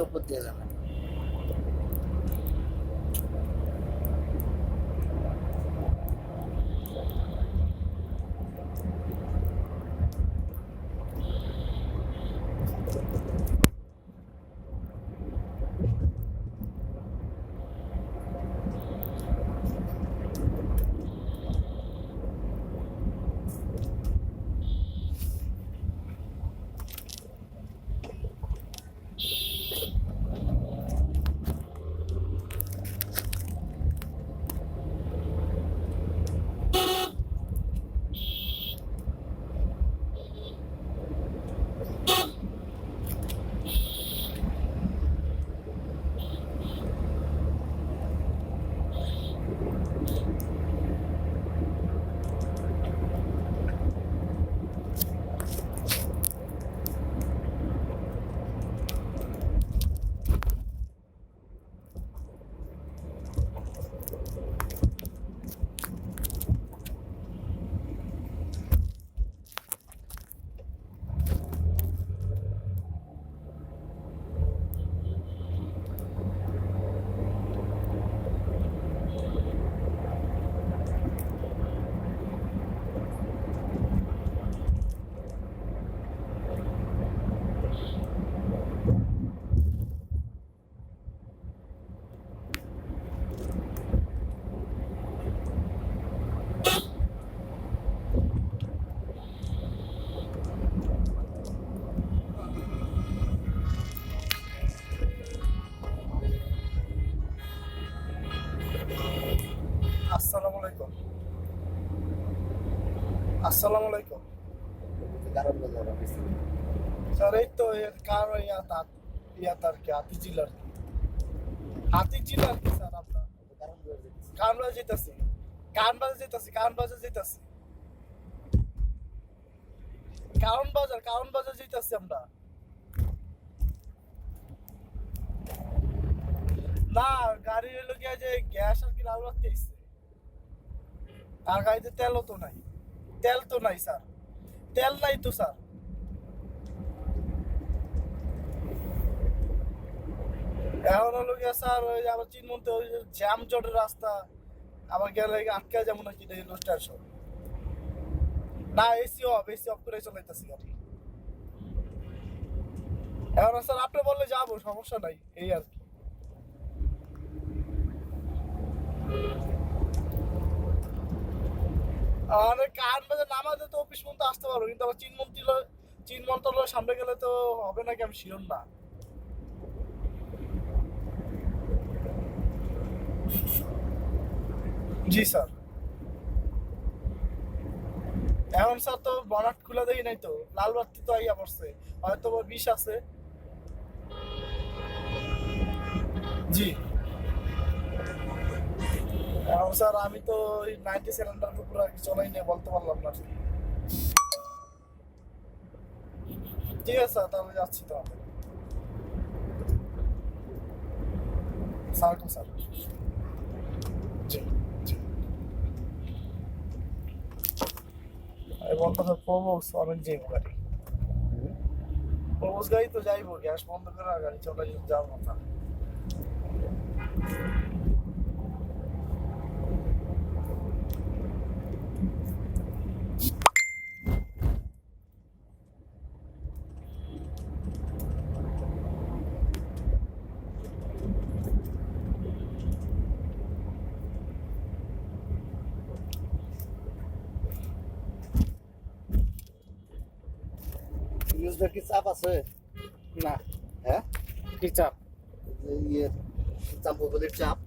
উপর দিয়ে যাবেন। আসসালামু আলাইকুম। আসসালামু আলাইকুম কারণ বাজার অফিসে স্যার। এই তো এর কার ইয়াতার কি হাতিঝিল আর কি, হাতিঝিল আর কি স্যার। আপনার কারণ বাজার যেতেছি। কারণ বাজার যেতেছি, কারণ বাজার যেতেছি, কারণ বাজার যেতেছি, কারণ বাজার যেতেছি আমরা। না, গাড়ি হলো গিয়ে যে গ্যাস আর কি লাল রাখতে এসছে, আর গাড়িতে তেলও তো নাই, তেল তো নাই স্যার, তেল নাই তো স্যার। এখন হলো গিয়ে স্যার ওই যে আবার চিনমন্তে ওই যে জ্যাম জটের রাস্তা, আবার গেলে আটকা যাবো নাকি রেল স্টেশন। না, এসি অফ করে চলাইতেছি গাড়ি। এখন স্যার আপনি বললে যাবো, সমস্যা নাই, এই আর কি। আর কান বাজে নামাজে তো অফিস পর্যন্ত আসতে পারবো, কিন্তু আবার চিনমন্ত্রীর সামনে গেলে তো হবে নাকি আমি শিওর না। জি স্যার। এখন স্যার তো বনাট খুলে দেই নাই তো, লাল বাতি তো আইয়া পড়ছে, হয়তো বা 20 আছে। জি। এখন স্যার আমি তো ওই 90 সিলিন্ডার উপর আর কি চলাই নিয়ে বলতে পারলাম না। ঠিক আছে স্যার, তাহলে যাচ্ছি তো আমি। সালামালাইকুম স্যার। জি জি। এই বলতে স্যার প্রবোস অনেক যাইব গাড়ি, প্রবোস গাড়ি তো যাইবো, গ্যাস বন্ধ করে আর গাড়ি চলাই যাওয়ার কথা। ইউজবার কি চাপ আছে? না। হ্যাঁ, কি চাপ? ইয়ে চাপ বগলের চাপ।